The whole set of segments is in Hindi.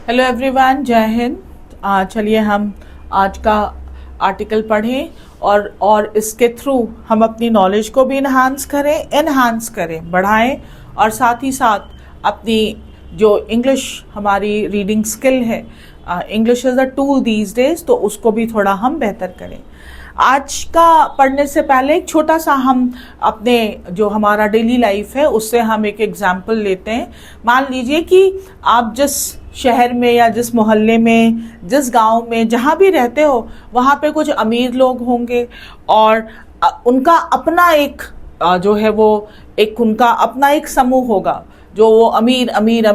हेलो एवरीवन, जय हिंद। चलिए हम आज का आर्टिकल पढ़ें और इसके थ्रू हम अपनी नॉलेज को भी इन्हांस करें, बढ़ाएं और साथ ही साथ अपनी जो इंग्लिश हमारी रीडिंग स्किल है, English is a tool these days, तो उसको भी थोड़ा हम बेहतर करें। आज का पढ़ने से पहले एक छोटा सा हम अपने जो हमारा डेली लाइफ है उससे हम एक एग्जाम्पल लेते हैं। मान लीजिए कि आप जिस शहर में या जिस मोहल्ले में, जिस गांव में, जहां भी रहते हो, वहां पे कुछ अमीर लोग होंगे और उनका अपना एक जो है वो एक उनका अपना एक समूह होगा, जो वो अमीर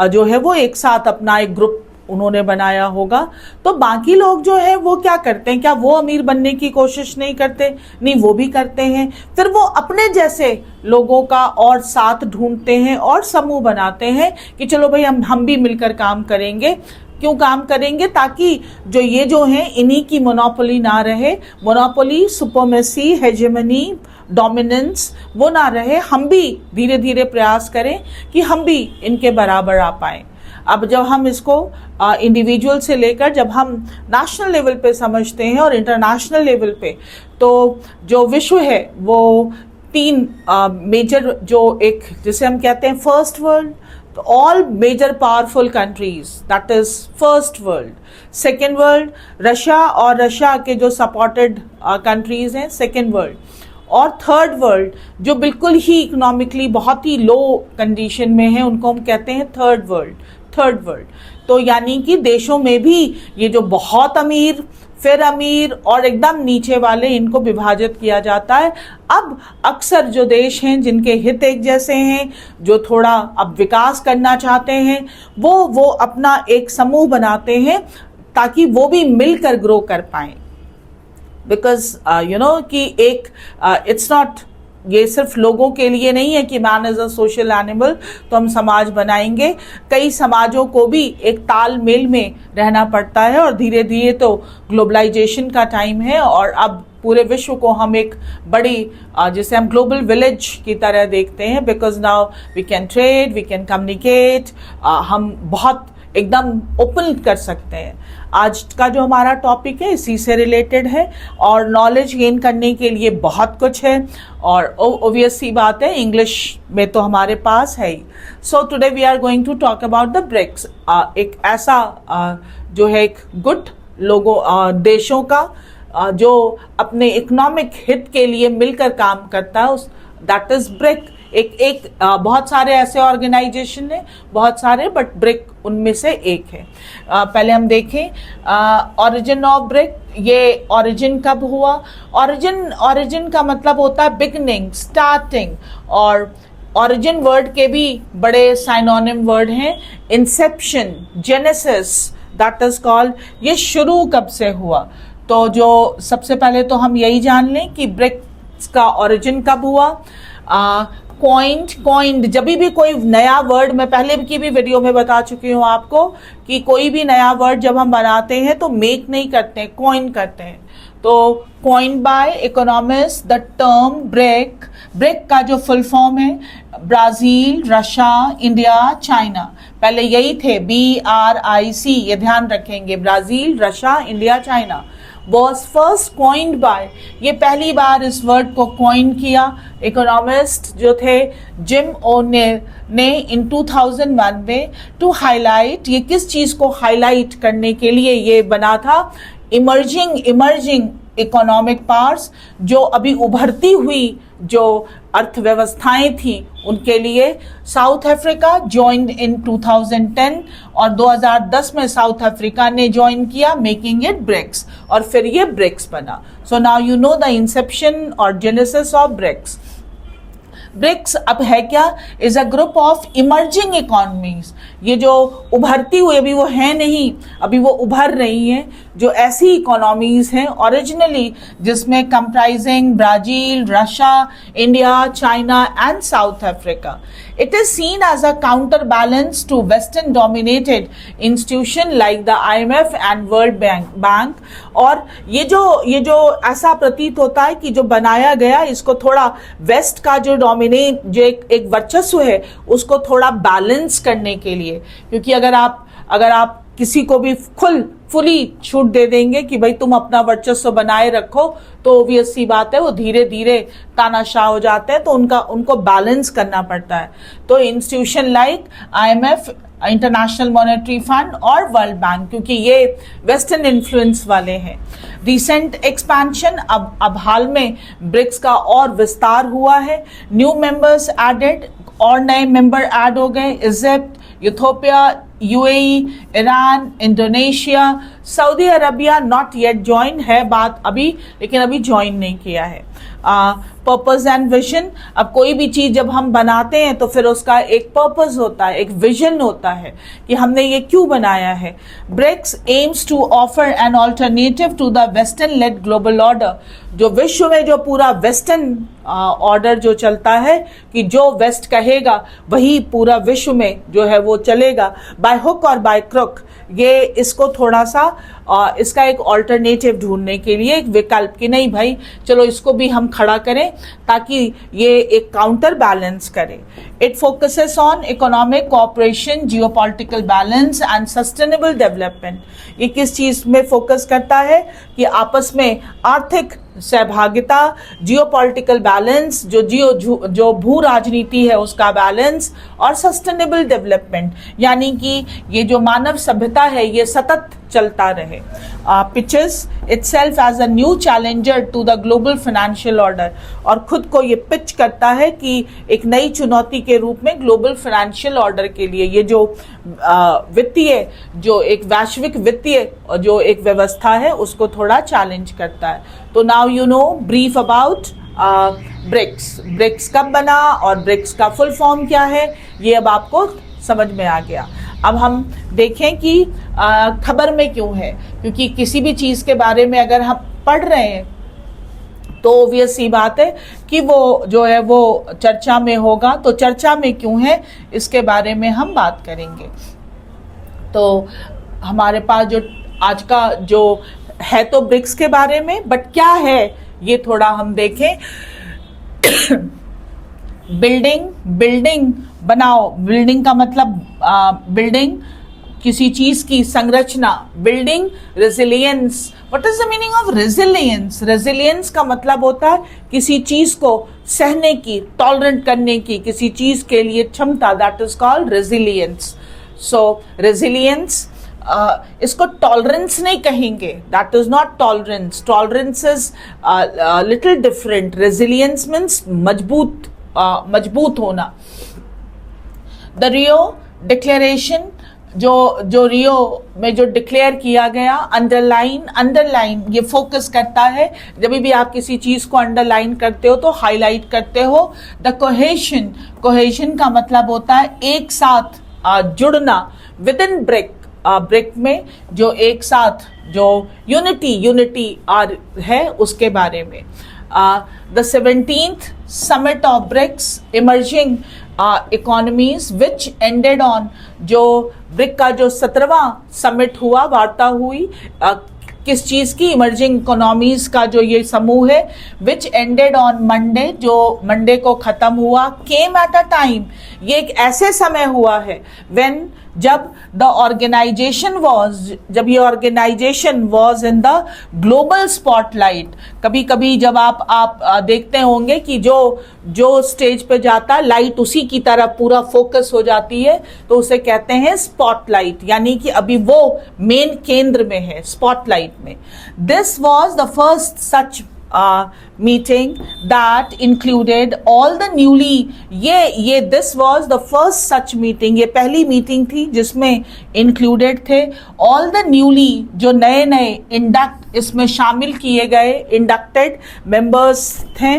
जो है वो एक साथ अपना एक ग्रुप उन्होंने बनाया होगा। तो बाकी लोग जो है वो क्या करते हैं? क्या वो अमीर बनने की कोशिश नहीं करते? नहीं, वो भी करते हैं। फिर वो अपने जैसे लोगों का और साथ ढूंढते हैं और समूह बनाते हैं कि चलो भाई हम भी मिलकर काम करेंगे। क्यों काम करेंगे? ताकि जो ये जो है इन्हीं की मोनोपोली ना रहे, मोनोपोली, सुपरमेसी, हेजेमनी, डोमिनेंस वो ना रहे। हम भी धीरे धीरे प्रयास करें कि हम भी इनके बराबर आ पाएं। अब जब हम इसको इंडिविजुअल से लेकर जब हम नेशनल लेवल पे समझते हैं और इंटरनेशनल लेवल पे, तो जो विश्व है वो तीन मेजर, जो एक जिसे हम कहते हैं फर्स्ट वर्ल्ड, तो all major powerful countries, that is first world. Second world Russia और रशिया के जो सपोर्टेड कंट्रीज हैं, सेकेंड वर्ल्ड। और थर्ड वर्ल्ड जो बिल्कुल ही इकोनॉमिकली बहुत ही लो कंडीशन में है, उनको हम कहते हैं थर्ड वर्ल्ड। तो यानी कि देशों में भी ये जो बहुत अमीर, फिर अमीर और एकदम नीचे वाले, इनको विभाजित किया जाता है। अब अक्सर जो देश हैं जिनके हित एक जैसे हैं, जो थोड़ा अब विकास करना चाहते हैं, वो अपना एक समूह बनाते हैं ताकि वो भी मिलकर ग्रो कर पाएं। बिकॉज कि एक इट्स नॉट, ये सिर्फ लोगों के लिए नहीं है कि man is a social animal, तो हम समाज बनाएंगे। कई समाजों को भी एक तालमेल में रहना पड़ता है और धीरे धीरे तो ग्लोबलाइजेशन का टाइम है और अब पूरे विश्व को हम एक बड़ी जिसे हम ग्लोबल विलेज की तरह देखते हैं। Because now we can trade, we can communicate, हम बहुत एकदम ओपन कर सकते हैं। आज का जो हमारा टॉपिक है इसी से रिलेटेड है और नॉलेज गेन करने के लिए बहुत कुछ है और ऑब्वियस सी बात है, इंग्लिश में तो हमारे पास है ही। So today we are going to talk about the BRICS, एक ऐसा जो है एक गुट लोगों देशों का जो अपने इकोनॉमिक हित के लिए मिलकर काम करता है, दैट इज ब्रिक। एक बहुत सारे ऐसे ऑर्गेनाइजेशन है, बहुत सारे, बट ब्रिक उनमें से एक है। पहले हम देखें ओरिजिन ऑफ ब्रिक। ये ओरिजिन कब हुआ? ओरिजिन का मतलब होता है बिगनिंग, स्टार्टिंग, और ओरिजिन वर्ड के भी बड़े साइनोनिम वर्ड हैं। Inception, genesis, that is called, ये शुरू कब से हुआ। तो जो सबसे पहले तो हम यही जान लें कि ब्रिक्स का ओरिजिन कब हुआ। कॉइंड, जब भी कोई नया वर्ड, मैं पहले की भी वीडियो में बता चुकी हूँ आपको कि कोई भी नया वर्ड जब हम बनाते हैं तो मेक नहीं करते हैं, कॉइन करते हैं। तो coined by economist the term brick का जो फुल फॉर्म है ब्राजील, रशिया, इंडिया, चाइना, पहले यही थे, BRIC, ये ध्यान रखेंगे, Brazil, Russia, India, China. was first coined by, ये पहली बार इस वर्ड को कॉइन किया इकोनॉमिस्ट जो थे जिम ओनेल ने इन 2001 में, टू हाईलाइट, ये किस चीज को हाईलाइट करने के लिए ये बना था? इमर्जिंग इकोनॉमिक पावर्स, जो अभी उभरती हुई जो अर्थव्यवस्थाएं थी उनके लिए। साउथ अफ्रीका ज्वाइंड इन 2010 और 2010 में साउथ अफ्रीका ने ज्वाइन किया, मेकिंग इट ब्रिक्स, और फिर ये ब्रिक्स बना। So now you know the Inception और जेनेसिस ऑफ ब्रिक्स। ब्रिक्स अब है क्या? Is a group of emerging economies, ये जो उभरती हुई, अभी वो है नहीं, अभी वो उभर रही हैं, जो ऐसी इकोनॉमीज हैं ओरिजिनली जिसमें comprising Brazil, Russia, India, China and south Africa. It is seen as a counterbalance to Western dominated institution like the IMF and World Bank। और ये जो ऐसा प्रतीत होता है कि जो बनाया गया, इसको थोड़ा वेस्ट का जो डोमिनेट, जो एक वर्चस्व है, उसको थोड़ा बैलेंस करने के लिए। क्योंकि अगर आप अगर आप किसी को भी फुली छूट दे देंगे कि भाई तुम अपना वर्चस्व बनाए रखो, तो ऑब्वियस सी बात है वो धीरे धीरे तानाशाह हो जाते हैं, तो उनको बैलेंस करना पड़ता है। तो institution like IMF, international monetary fund और वर्ल्ड बैंक, क्योंकि ये वेस्टर्न इन्फ्लुएंस वाले हैं। रिसेंट एक्सपेंशन, अब हाल में ब्रिक्स का और विस्तार हुआ है। न्यू मेंबर्स एडेड, और नए मेंबर ऐड हो गए। Egypt, Ethiopia, UAE, Iran, Indonesia, Saudi Arabia not yet join है बात अभी, लेकिन अभी ज्वाइन नहीं किया है। पर्पस एंड विजन, अब कोई भी चीज जब हम बनाते हैं तो फिर उसका एक पर्पस होता है, एक विजन होता है कि हमने ये क्यों बनाया है। BRICS aims to offer an alternative to the western led global order, जो विश्व में जो पूरा वेस्टर्न ऑर्डर जो चलता है कि जो वेस्ट कहेगा वही पूरा विश्व में जो है वो चलेगा, बाय हुक और बाय क्रुक, ये इसको थोड़ा सा इसका एक ऑल्टरनेटिव ढूंढने के लिए, एक विकल्प कि नहीं भाई चलो इसको भी हम खड़ा करें ताकि ये एक काउंटर बैलेंस करे। It focuses on economic cooperation, geopolitical balance and sustainable development. ये किस चीज में फोकस करता है कि आपस में आर्थिक सहभागिता, जियोपॉलिटिकल बैलेंस, जो भू राजनीति है उसका बैलेंस, और सस्टेनेबल डेवलपमेंट, यानी कि ये जो मानव सभ्यता है ये सतत चलता रहे। Pitches itself as a new challenger to the global financial order, और खुद को ये पिच करता है कि एक नई चुनौती के रूप में ग्लोबल फाइनेंशियल ऑर्डर के लिए, ये जो वित्तीय, जो एक वैश्विक वित्तीय जो एक व्यवस्था है उसको थोड़ा चैलेंज करता है। तो now you know brief about BRICS. BRICS कब बना और ब्रिक्स का फुल फॉर्म क्या है, ये अब आपको समझ में आ गया। अब हम देखें कि खबर में क्यों है, क्योंकि किसी भी चीज के बारे में अगर हम पढ़ रहे हैं तो ऑब्वियस सी बात है कि वो जो है वो चर्चा में होगा। तो चर्चा में क्यों है इसके बारे में हम बात करेंगे। तो हमारे पास जो आज का जो है तो ब्रिक्स के बारे में, बट क्या है ये थोड़ा हम देखें। बिल्डिंग बनाओ, बिल्डिंग का मतलब बिल्डिंग किसी चीज की संरचना, building resilience. What is the meaning of resilience? Resilience का मतलब होता है किसी चीज को सहने की, टॉलरेंट करने की, किसी चीज के लिए क्षमता, that is called resilience. So resilience, इसको टॉलरेंस नहीं कहेंगे, that is not tolerance. Tolerance is little different. Resilience means मजबूत होना। द रियो डिक्लेरेशन, जो रियो में जो डिक्लेयर किया गया, अंडरलाइन ये फोकस करता है। जब भी आप किसी चीज को अंडरलाइन करते हो तो हाईलाइट करते हो। द कोहेशन का मतलब होता है एक साथ जुड़ना। विद इन ब्रिक में जो एक साथ जो यूनिटी है उसके बारे में। The 17th summit of BRICS emerging economies which ended on, जो ब्रिक का जो 17वां समिट हुआ, वार्ता हुई किस चीज की, इमर्जिंग इकोनॉमीज का जो ये समूह है, विच एंडेड ऑन मंडे, जो मंडे को खत्म हुआ। केम एट अ टाइम, ये एक ऐसे समय हुआ है व्हेन, जब द ऑर्गेनाइजेशन वॉज, जब ये organisation was in the global spotlight. कभी कभी जब आप देखते होंगे कि जो स्टेज पे जाता लाइट उसी की तरफ पूरा फोकस हो जाती है, तो उसे कहते हैं स्पॉटलाइट, यानी कि अभी वो मेन केंद्र में है, स्पॉटलाइट में। This was the first such meeting that included all the newly, ये this was the first such meeting, ये पहली मीटिंग थी जिसमें included थे all the newly, जो नए induct, इसमें शामिल किए गए इंडक्टेड मेंबर्स थे।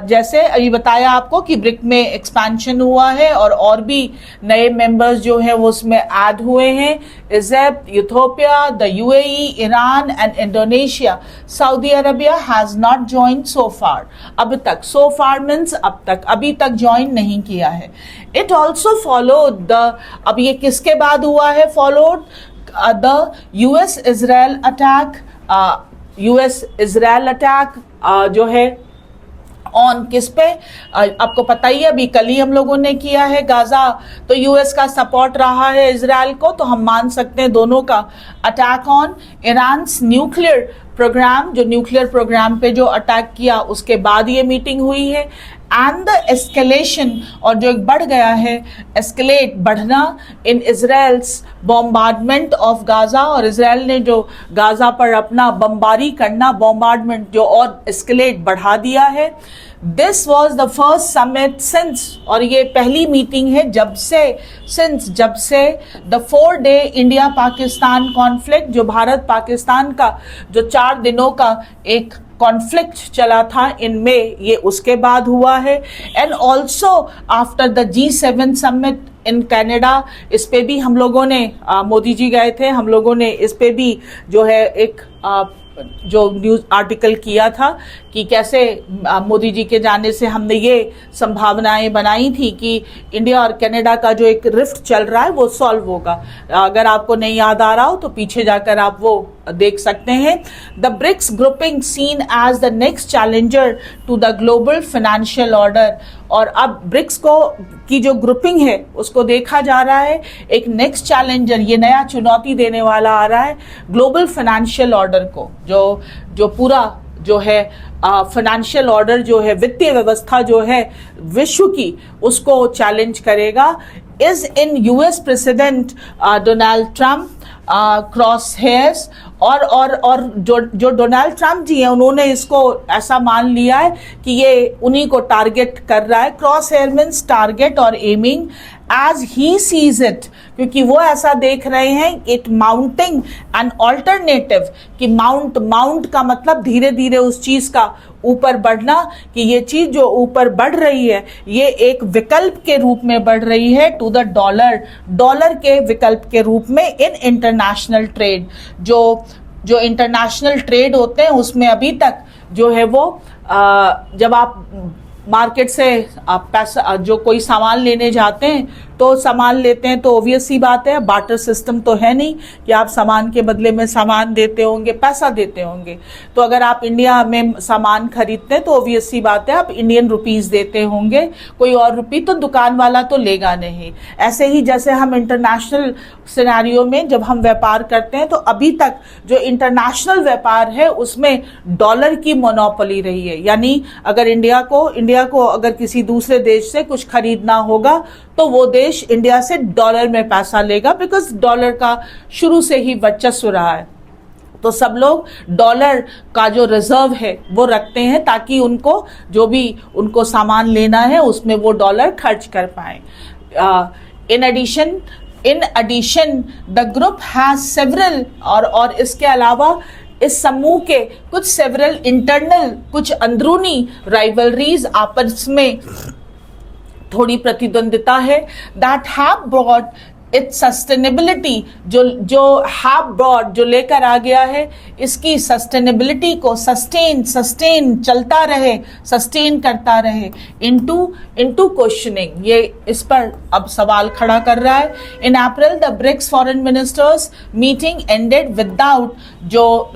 जैसे अभी बताया आपको कि ब्रिक में एक्सपेंशन हुआ है और भी नए मेंबर्स जो है वो उसमें ऐड हुए हैं। Egypt, Ethiopia, the UAE, Iran and Indonesia. Saudi Arabia has not join so far, अब तक, सो फार मीन्स अब तक, अभी तक ज्वाइन नहीं किया है। इट ऑल्सो फॉलोड द, अब ये किसके बाद हुआ है followed? The US Israel attack, US Israel attack जो है ऑन किस पे, आपको पता ही है, अभी कल ही हम लोगों ने किया है गाजा, तो यूएस का सपोर्ट रहा है इजराइल को, तो हम मान सकते हैं दोनों का attack on Iran's nuclear programme, जो न्यूक्लियर प्रोग्राम पे जो अटैक किया उसके बाद ये मीटिंग हुई है। एंड द एस्केलेशन, और जो एक बढ़ गया है, एस्केलेट बढ़ना इन इजराइल्स बॉम्बार्डमेंट ऑफ गाजा, और इजराइल ने जो गाजा पर अपना बमबारी करना, बॉम्बार्डमेंट जो और एस्केलेट बढ़ा दिया है। This was the first summit since, और ये पहली मीटिंग है जब से the 4-day India Pakistan conflict, जो भारत पाकिस्तान का जो 4 दिनों का एक कॉन्फ्लिक्ट चला था इनमें, ये उसके बाद हुआ है। And also after the G7 summit in Canada, इस पे भी हम लोगों ने, मोदी जी गए थे, हम लोगों ने इस पे भी जो है एक जो न्यूज़ आर्टिकल किया था कि कैसे मोदी जी के जाने से हमने ये संभावनाएं बनाई थी कि इंडिया और कनाडा का जो एक रिफ्ट चल रहा है वो सॉल्व होगा। अगर आपको नहीं याद आ रहा हो तो पीछे जाकर आप वो देख सकते हैं। The BRICS grouping seen as the next challenger to the global financial order, और अब ब्रिक्स को की जो ग्रुपिंग है उसको देखा जा रहा है एक नेक्स्ट चैलेंजर, ये नया चुनौती देने वाला आ रहा है ग्लोबल फाइनेंशियल ऑर्डर को, जो पूरा जो है फाइनेंशियल ऑर्डर जो है, वित्तीय व्यवस्था जो है विश्व की, उसको चैलेंज करेगा। Is in US president Donald Trump cross hairs, और जो डोनाल्ड ट्रंप जी हैं उन्होंने इसको ऐसा मान लिया है कि ये उन्हीं को टारगेट कर रहा है। क्रॉस हेयर मीन्स टारगेट और aiming, as he sees it, क्योंकि वो ऐसा देख रहे हैं इट माउंटिंग एन ऑल्टरनेटिव, कि माउंट का मतलब धीरे धीरे उस चीज का ऊपर बढ़ना, कि ये चीज जो ऊपर बढ़ रही है ये एक विकल्प के रूप में बढ़ रही है टू द डॉलर के विकल्प के रूप में इन इंटरनेशनल ट्रेड। जो इंटरनेशनल ट्रेड होते हैं उसमें अभी तक जो है वो जब आप मार्केट से आप पैसा, जो कोई सामान लेने जाते हैं तो सामान लेते हैं तो ऑब्वियस सी बात है, बार्टर सिस्टम तो है नहीं कि आप सामान के बदले में सामान देते होंगे, पैसा देते होंगे। तो अगर आप इंडिया में सामान खरीदते हैं तो ऑब्वियस सी बात है आप इंडियन रुपीस देते होंगे, कोई और रुपी तो दुकान वाला तो लेगा नहीं। ऐसे ही जैसे हम इंटरनेशनल सिनेरियो में जब हम व्यापार करते हैं तो अभी तक जो इंटरनेशनल व्यापार है उसमें डॉलर की मोनोपोली रही है, यानी अगर इंडिया को अगर किसी दूसरे देश से कुछ खरीदना होगा तो वो देश इंडिया से डॉलर में पैसा लेगा, बिकॉज डॉलर का शुरू से ही वर्चस्व रहा है। तो सब लोग डॉलर का जो रिजर्व है वो रखते हैं ताकि उनको जो भी उनको सामान लेना है उसमें वो डॉलर खर्च कर पाए। In addition the group has several, और इसके अलावा इस समूह के कुछ सेवरल इंटरनल, कुछ अंदरूनी राइवलरीज, आपस में थोड़ी प्रतिद्वंदिता है, that have brought it's sustainability, जो लेकर आ गया है इसकी सस्टेनेबिलिटी को, सस्टेन चलता रहे, सस्टेन करता रहे, इनटू क्वेश्चनिंग, ये इस पर अब सवाल खड़ा कर रहा है। In April the BRICS foreign ministers meeting ended without, जो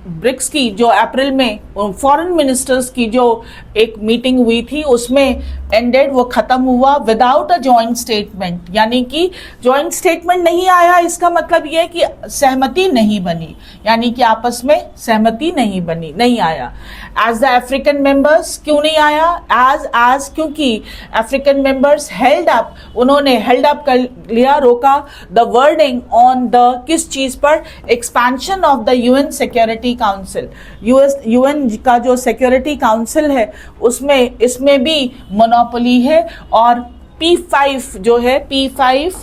ब्रिक्स की जो अप्रैल में फॉरेन मिनिस्टर्स की जो एक मीटिंग हुई थी उसमें एंडेड, वो खत्म हुआ विदाउट अ जॉइंट स्टेटमेंट, यानी कि जॉइंट स्टेटमेंट नहीं आया। इसका मतलब ये है कि सहमति नहीं बनी, यानी कि आपस में सहमति नहीं आया। एज द अफ्रीकन मेंबर्स, क्यों नहीं आया? एज क्योंकि अफ्रीकन मेंबर्स उन्होंने हेल्ड अप कर लिया, रोका द वर्डिंग ऑन द, किस चीज पर? Expansion of the UN security council. UN का जो सिक्योरिटी काउंसिल है उसमें इसमें भी मोनोपोली है, और P5 जो है, P5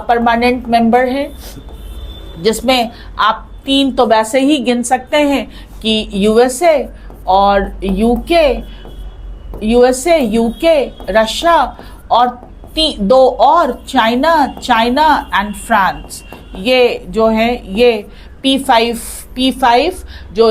परमानेंट मेंबर है, जिसमें आप 3 तो वैसे ही गिन सकते हैं कि यूएसए, रशिया, और 2 और चाइना एंड फ्रांस। ये जो है ये P5 जो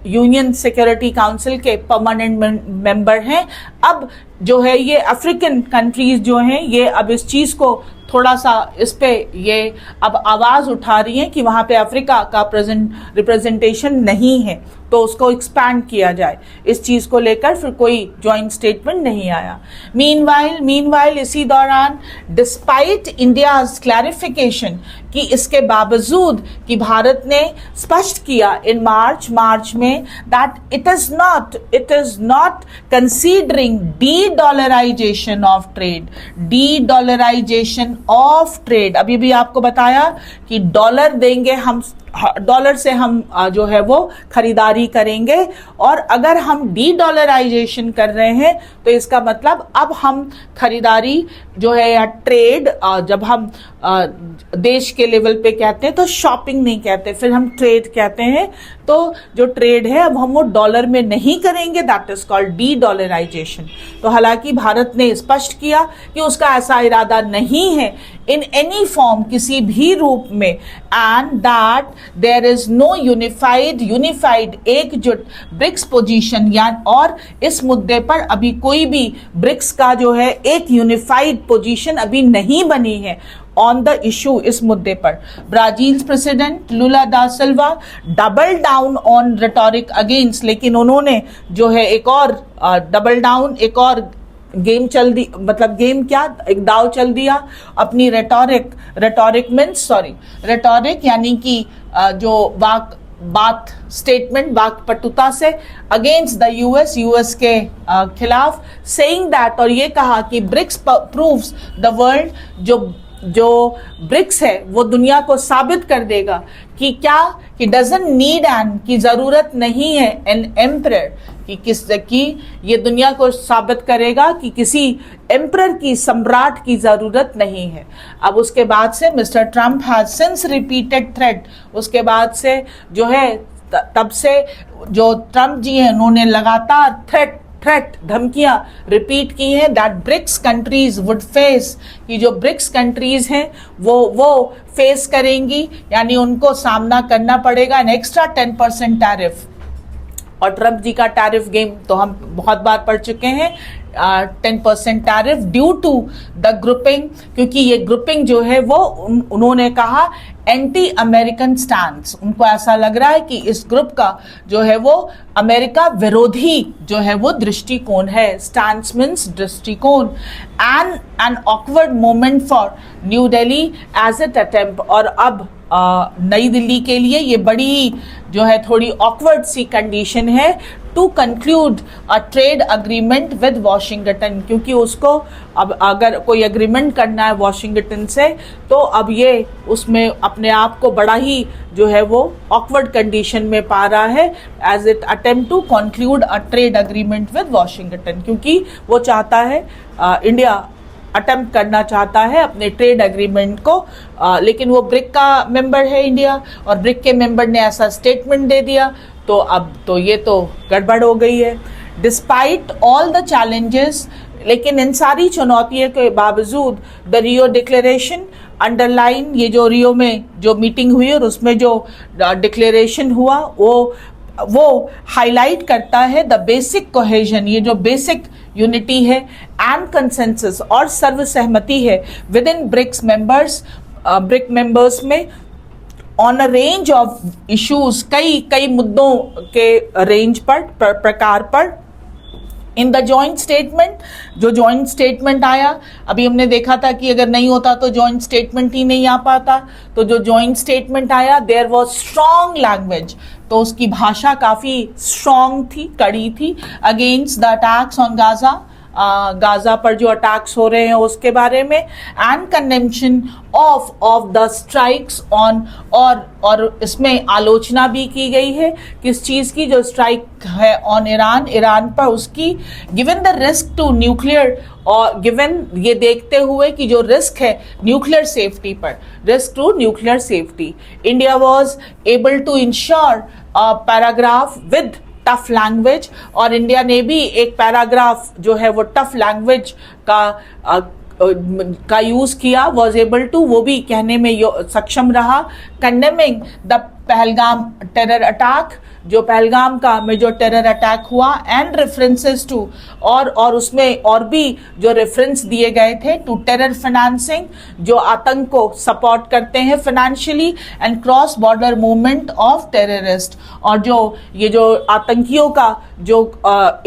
यूनियन सिक्योरिटी काउंसिल के परमानेंट मेंबर हैं। अब जो है ये अफ्रीकन कंट्रीज जो हैं ये अब इस चीज़ को थोड़ा सा इस पे ये अब आवाज़ उठा रही हैं कि वहाँ पे अफ्रीका का रिप्रेजेंटेशन नहीं है, तो उसको एक्सपैंड किया जाए। इस चीज़ को लेकर फिर कोई जॉइंट स्टेटमेंट नहीं आया। मीनवाइल इसी दौरान डिस्पाइट इंडियाज क्लैरिफिकेशन, कि इसके बावजूद कि भारत ने स्पष्ट किया इन मार्च में that it is not considering D-dollarisation of trade. अभी भी आपको बताया कि डॉलर देंगे हम, डॉलर से हम जो है वो खरीदारी करेंगे, और अगर हम डी डॉलराइजेशन कर रहे हैं तो इसका मतलब अब हम खरीदारी जो है या ट्रेड, जब हम देश के लेवल पे कहते हैं तो शॉपिंग नहीं कहते, फिर हम ट्रेड कहते हैं। तो जो ट्रेड है अब हम वो डॉलर में नहीं करेंगे, that is called de dollarisation. तो हालांकि भारत ने स्पष्ट किया कि उसका ऐसा इरादा नहीं है इन एनी फॉर्म, किसी भी रूप में, and that there is no unified एकजुट ब्रिक्स पोजीशन, और इस मुद्दे पर अभी कोई भी ब्रिक्स का जो है एक यूनिफाइड पोजीशन अभी नहीं बनी है ऑन द इशू। इस मुद्दे पर Brazil president Lula da Silva double down on rhetoric against, लेकिन उन्होंने जो है एक और डबल डाउन, एक और गेम चल दी, मतलब गेम क्या, एक दाव चल दिया अपनी रेटोरिक यानी कि जो वाक्पटुता से अगेंस्ट द यूएस के खिलाफ, सेइंग दैट, और ये कहा कि ब्रिक्स प्रूव्स द वर्ल्ड, जो ब्रिक्स है वो दुनिया को साबित कर देगा कि क्या, कि डजंट नीड एन, की जरूरत नहीं है एन एम्परर, कि ये दुनिया को साबित करेगा कि किसी एम्परर की, सम्राट की जरूरत नहीं है। अब उसके बाद से mister Trump has since repeated threat, उसके बाद से जो है तब से जो ट्रम्प जी हैं उन्होंने लगातार थ्रेट धमकियां रिपीट की हैं that BRICS countries would face, कि जो ब्रिक्स कंट्रीज हैं वो फेस करेंगी, यानी उनको सामना करना पड़ेगा एन एक्स्ट्रा 10% टैरिफ। और ट्रम्प जी का टैरिफ गेम तो हम बहुत बार पढ़ चुके हैं, 10% tariff due to the grouping, क्योंकि ये ग्रुपिंग जो है वो उन्होंने कहा एंटी अमेरिकन स्टैंस, उनको ऐसा लग रहा है कि इस ग्रुप का जो है वो अमेरिका विरोधी जो है वो दृष्टिकोण है, स्टैंस मीन्स दृष्टिकोण, and an awkward moment for New Delhi as it attempt. और अब नई दिल्ली के लिए ये बड़ी जो है थोड़ी ऑकवर्ड सी कंडीशन है to conclude a trade agreement with Washington, क्योंकि उसको अब अगर कोई अग्रीमेंट करना है वॉशिंगटन से तो अब ये उसमें अपने आप को बड़ा ही जो है वो ऑकवर्ड कंडीशन में पा रहा है as it attempt to conclude a trade agreement with Washington, क्योंकि वो चाहता है इंडिया अटेम्प्ट करना चाहता है अपने ट्रेड एग्रीमेंट को, लेकिन वो ब्रिक का मेंबर है इंडिया, और ब्रिक के मेंबर ने ऐसा स्टेटमेंट दे दिया, तो अब तो ये तो गड़बड़ हो गई है। डिस्पाइट ऑल द चैलेंजेस, लेकिन इन सारी चुनौतियों के बावजूद द रियो डिक्लेरेशन अंडरलाइन, ये जो रियो में जो मीटिंग हुई और उसमें जो डिक्लेरेशन हुआ वो हाईलाइट करता है द बेसिक कोहेजन, ये जो बेसिक यूनिटी है एंड कंसेंसस और सर्वसहमति है विद इन ब्रिक्स मेंबर्स में on a range of issues, कई मुद्दों के रेंज पर प्रकार पर। इन द जॉइंट स्टेटमेंट, जो जॉइंट स्टेटमेंट आया, अभी हमने देखा था कि अगर नहीं होता तो जॉइंट स्टेटमेंट ही नहीं आ पाता, तो जो जॉइंट स्टेटमेंट आया देयर वाज स्ट्रॉन्ग लैंग्वेज, तो उसकी भाषा काफी स्ट्रॉन्ग थी, कड़ी थी, against the attacks on Gaza पर जो अटैक्स हो रहे हैं उसके बारे में, and condemnation of the strikes on, और इसमें आलोचना भी की गई है किस चीज की, जो स्ट्राइक है ऑन ईरान पर उसकी, given the risk to nuclear, और गिवन ये देखते हुए कि जो रिस्क है न्यूक्लियर सेफ्टी पर, risk to nuclear safety, India was able to ensure paragraph with tough language, और इंडिया ने भी एक पैराग्राफ जो है वो टफ लैंग्वेज का यूज किया, वॉज एबल टू, वो भी कहने में सक्षम रहा, condemning the Pahalgam terror attack, जो पहलगाम का में जो टेरर अटैक हुआ, एंड रेफरेंसेस टू, और उसमें और भी जो रेफरेंस दिए गए थे टू टेरर फाइनेंसिंग, जो आतंक को सपोर्ट करते हैं financially, and cross border movement of terrorist, और जो ये जो आतंकियों का जो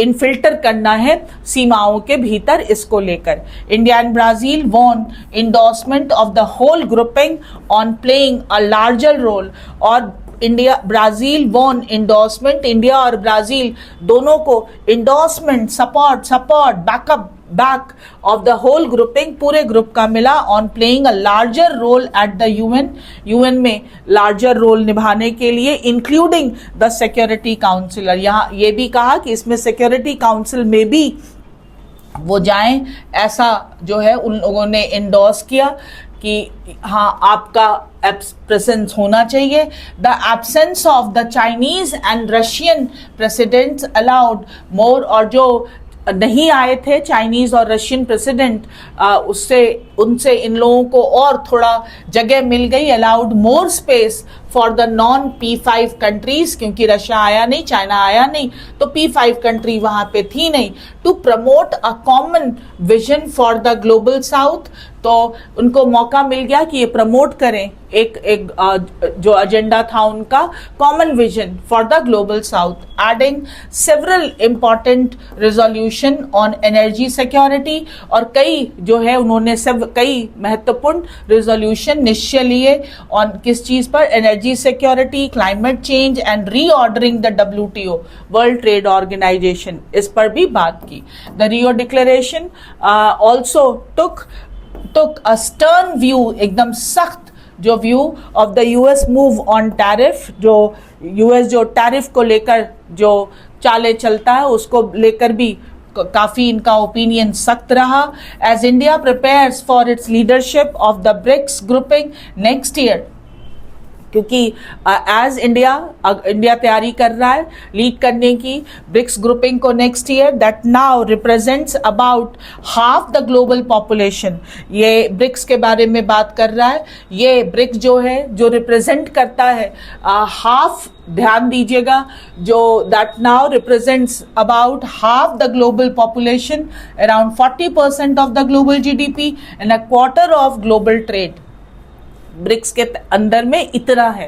इनफिल्टर करना है सीमाओं के भीतर, इसको लेकर India and Brazil won endorsement of the whole grouping on playing a larger role, और India Brazil won endorsement, India और ब्राजील दोनों को endorsement, support back of the whole grouping, पूरे ग्रुप का मिला, on playing a larger role at the UN में लार्जर रोल निभाने के लिए, इंक्लूडिंग द सिक्योरिटी काउंसिल। यहाँ ये भी कहा कि इसमें सिक्योरिटी काउंसिल में भी वो जाएं, ऐसा जो है उन लोगों ने इंडोर्स किया कि हाँ आपका प्रेजेंस होना चाहिए। The absence of the Chinese and Russian presidents allowed more, और जो नहीं आए थे चाइनीज और रशियन प्रेसिडेंट, उनसे इन लोगों को और थोड़ा जगह मिल गई, allowed more space for the non P5 countries, क्योंकि रशिया आया नहीं, चाइना आया नहीं, तो P5 कंट्री वहां पे थी नहीं, to promote a common vision for the global south. तो उनको मौका मिल गया कि ये प्रमोट करें एक जो एजेंडा था उनका, common vision for the global south, adding several important resolution on energy security, और कई जो है उन्होंने कई महत्वपूर्ण रेजोल्यूशन निश्चय लिए ऑन किस चीज पर, energy security, climate change and reordering the WTO world trade organisation, इस पर भी बात की। The Rio declaration also took a stern view, एकदम सख्त जो view of the US move on tariff, जो US जो टैरिफ को लेकर जो चाले चलता है उसको लेकर भी काफी इनका ओपिनियन सख्त रहा। As India prepares for its leadership of the BRICS grouping next year, क्योंकि एज इंडिया तैयारी कर रहा है लीड करने की ब्रिक्स ग्रुपिंग को next year, that now represents about half the global population. ये ब्रिक्स के बारे में बात कर रहा है, ये ब्रिक्स जो है जो रिप्रेजेंट करता है हाफ, ध्यान दीजिएगा, जो that now represents about half the global population, around 40% of the global GDP and a quarter of global trade. BRICS के अंदर में इतना है,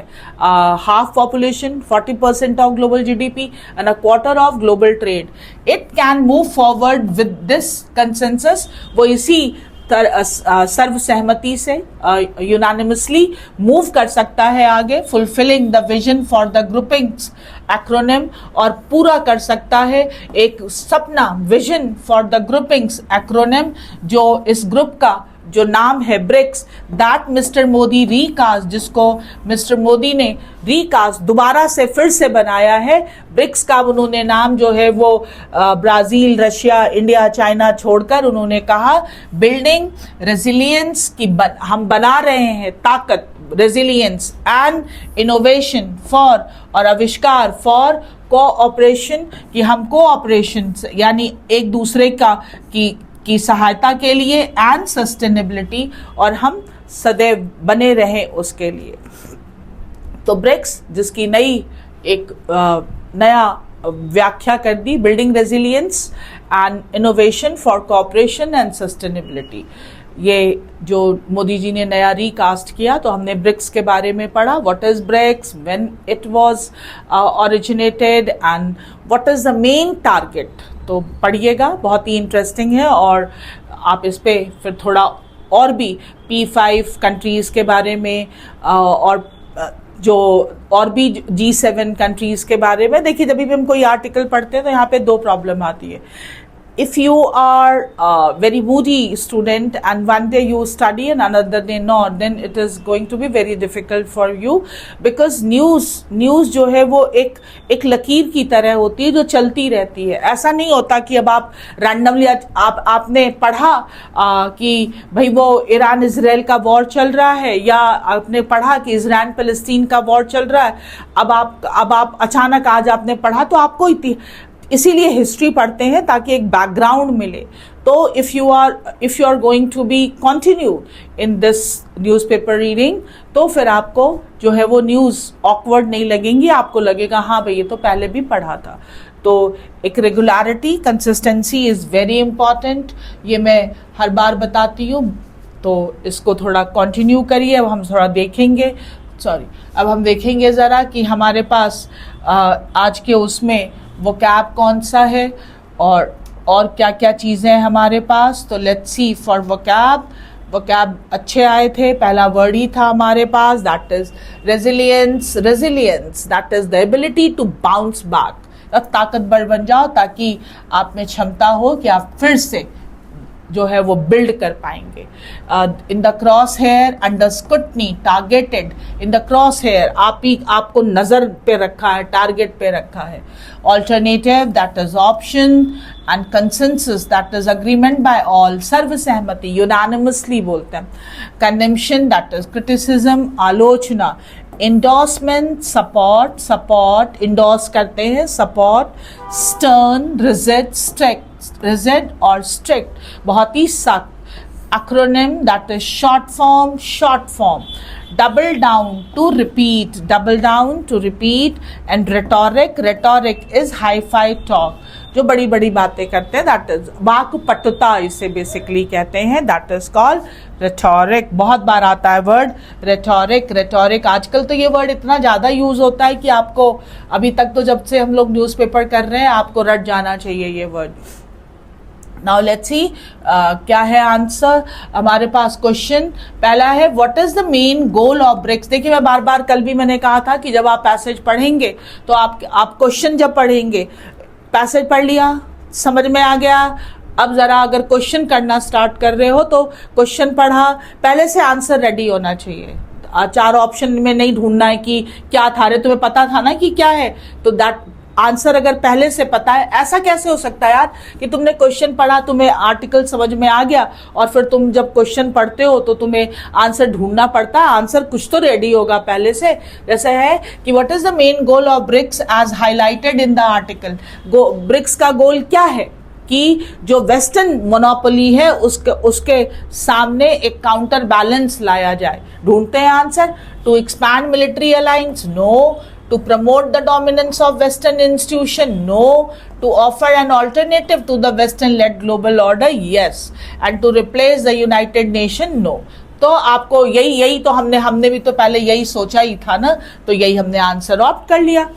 half population, 40% of global GDP and a quarter of global trade. It can move forward with this consensus, वो इसी सर्व सहमति से यूनानिमसली मूव कर सकता है आगे, fulfilling the vision for the grouping's acronym, और पूरा कर सकता है एक सपना, vision for the grouping's acronym, जो इस ग्रुप का जो नाम है BRICS, that mister Modi recast, जिसको मिस्टर मोदी ने रीकास्ट दोबारा से फिर से बनाया है। ब्रिक्स का उन्होंने नाम जो है वो ब्राजील, रशिया, इंडिया, चाइना छोड़कर उन्होंने कहा बिल्डिंग रेजिलियंस की हम बना रहे हैं ताकत, रेजिलियंस एंड इनोवेशन फॉर, और आविष्कार फॉर कोऑपरेशन, कि हम कोऑपरेशन यानी एक दूसरे की सहायता के लिए, एंड सस्टेनेबिलिटी, और हम सदैव बने रहे उसके लिए। तो ब्रिक्स जिसकी नया व्याख्या कर दी, building resilience and innovation for cooperation and sustainability, ये जो मोदी जी ने नया रिकास्ट किया। तो हमने ब्रिक्स के बारे में पढ़ा, what is BRICS, when it was originated and what is the main target. तो पढ़िएगा, बहुत ही इंटरेस्टिंग है, और आप इस पे फिर थोड़ा और भी P5 कंट्रीज के बारे में और जो और भी G7 कंट्रीज के बारे में देखिए। जब भी हम कोई आर्टिकल पढ़ते हैं तो यहाँ पे दो प्रॉब्लम आती है। If you are a very moody student and one day you study and another day not, then it is going to be very difficult for you, because news जो है वो एक लकीर की तरह होती है जो चलती रहती है। ऐसा नहीं होता कि अब आप रैंडमली आपने पढ़ा कि भाई वो ईरान इजराइल का वॉर चल रहा है, या आपने पढ़ा कि इजराइल पैलेस्टीन का वॉर चल रहा है, अब आप अचानक आज आपने पढ़ा, तो आपको इसीलिए हिस्ट्री पढ़ते हैं ताकि एक बैकग्राउंड मिले। तो if you are going to be continue in this newspaper reading, तो फिर आपको जो है वो न्यूज़ ऑकवर्ड नहीं लगेंगी, आपको लगेगा हाँ भाई ये तो पहले भी पढ़ा था। तो एक regularity, consistency is very important, ये मैं हर बार बताती हूँ। तो इसको थोड़ा कंटिन्यू करिए। अब हम थोड़ा देखेंगे, अब हम देखेंगे ज़रा कि हमारे पास आज के उसमें वोकैब कौन सा है और क्या क्या चीज़ें हैं हमारे पास। तो लेट्स सी फॉर वोकैब अच्छे आए थे। पहला वर्ड ही था हमारे पास, that is resilience. Resilience that is the ability to bounce back. अब ताकतवर बन जाओ ताकि आप में क्षमता हो कि आप फिर से जो है वो बिल्ड कर पाएंगे। In the crosshair, under scrutiny, targeted. In the crosshair, आपको नजर पे रखा है, टारगेट पे रखा है। Alternative that is option, and consensus that is agreement by all, सर्वसहमति, यूनानिमसली बोलते हैं। कंडेम्पशन दैट इज क्रिटिसिज्म, आलोचना। इंडोर्समेंट, सपोर्ट, इंडोर्स करते हैं, सपोर्ट। स्टर्न, रिजिड और स्ट्रिक्ट, बहुत ही सख्त। Acronym that is short form. Double down to repeat, and rhetoric is hi fi talk, जो बड़ी बड़ी बातें करते हैं, दैट इज वाक्पटुता, इसे बेसिकली कहते हैं, दैट इज कॉल्ड रेटोरिक। बहुत बार आता है वर्ड रेटोरिक। आजकल तो ये वर्ड इतना ज़्यादा यूज़ होता है कि आपको अभी तक तो जब से हम लोग न्यूज़पेपर कर रहे हैं आपको रट जाना चाहिए ये वर्ड। नाउ लेट्स सी क्या है आंसर। हमारे पास क्वेश्चन पहला है, what is the main goal of BRICS. देखिए मैं बार बार कल भी मैंने कहा था कि जब आप पैसेज पढ़ेंगे तो आप क्वेश्चन जब पढ़ेंगे, पैसेज पढ़ लिया, समझ में आ गया, अब जरा अगर क्वेश्चन करना स्टार्ट कर रहे हो तो क्वेश्चन पढ़ा, पहले से आंसर रेडी होना चाहिए। 4 ऑप्शन में नहीं ढूंढना है कि क्या था, रे तुम्हें पता था ना कि क्या है, तो दैट आंसर अगर पहले से पता है। ऐसा कैसे हो सकता है यार कि तुमने क्वेश्चन पढ़ा, तुम्हें आर्टिकल समझ में आ गया और फिर तुम जब क्वेश्चन पढ़ते हो तो तुम्हें आंसर ढूंढना पड़ता है। आंसर कुछ तो रेडी होगा पहले से। जैसे है कि what is the main goal of BRICS as highlighted in the article. BRICS का गोल क्या है कि जो वेस्टर्न मोनोपोली है उसके सामने एक काउंटर बैलेंस लाया जाए। ढूंढते हैं answer. To expand military alliance, no. To promote the dominance of Western institution, no. To offer an alternative to the Western-led global order, yes. And to replace the United Nations, no. तो आपको यही तो हमने भी तो पहले यही सोचा ही था ना, तो यही हमने आंसर ऑप्ट कर लिया।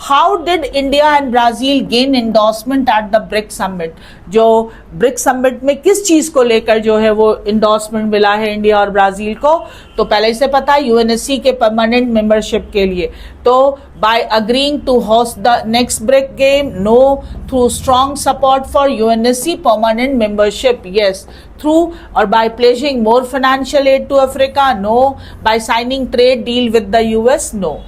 How did India and Brazil gain endorsement at the BRICS summit. जो ब्रिक्स समिट में किस चीज को लेकर जो है वो इंडोर्समेंट मिला है इंडिया और ब्राजील को, तो पहले से पता है यूएनएससी के परमानेंट मेंबरशिप के लिए। तो by agreeing to host the next BRIC game, no. Through strong support for UNSC permanent membership, yes. Through और by pledging more financial aid to Africa, no. By signing trade deal with the US, no.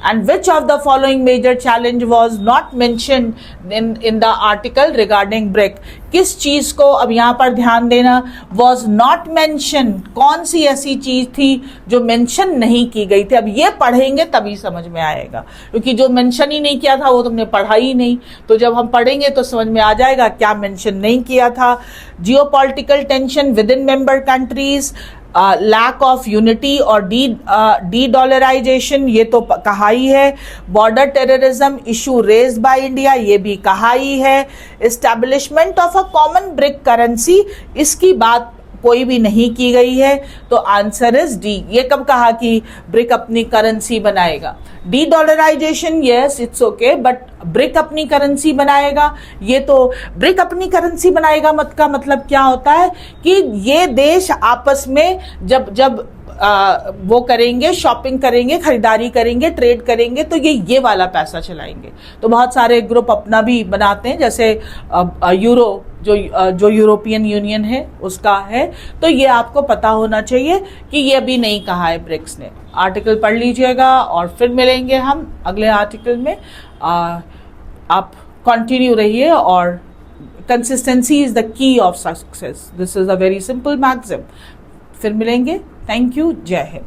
And which of the following major challenge was not mentioned in the article regarding BRIC? किस चीज को अब यहाँ पर ध्यान देना, was not mentioned, कौन सी ऐसी चीज थी जो मेंशन नहीं की गई थी। अब ये पढ़ेंगे तभी समझ में आएगा, क्योंकि जो मेंशन ही नहीं किया था वो तुमने पढ़ा ही नहीं। तो जब हम पढ़ेंगे तो समझ में आ जाएगा क्या मेंशन नहीं किया था। Geopolitical tension within member countries, lack of unity और डी डॉलराइजेशन, ये तो कहा ही है। Border terrorism issue raised by India, ये भी कहा ही है। Establishment of a common BRIC currency, इसकी बात कोई भी नहीं की गई है, तो आंसर इज डी। ये कब कहा कि ब्रिक अपनी करेंसी बनाएगा। De dollarisation, yes it's okay, but BRIC अपनी करेंसी बनाएगा, ये तो ब्रिक अपनी करेंसी बनाएगा मत का मतलब क्या होता है कि ये देश आपस में जब वो करेंगे, शॉपिंग करेंगे, खरीदारी करेंगे, ट्रेड करेंगे, तो ये वाला पैसा चलाएंगे। तो बहुत सारे ग्रुप अपना भी बनाते हैं, जैसे यूरो जो यूरोपियन यूनियन है उसका है। तो ये आपको पता होना चाहिए कि ये अभी नहीं कहा है ब्रिक्स ने। आर्टिकल पढ़ लीजिएगा और फिर मिलेंगे हम अगले आर्टिकल में। आप कंटिन्यू रहिए और consistency is the key of success. This is a very simple maxim. फिर मिलेंगे। Thank you. जय हिंद।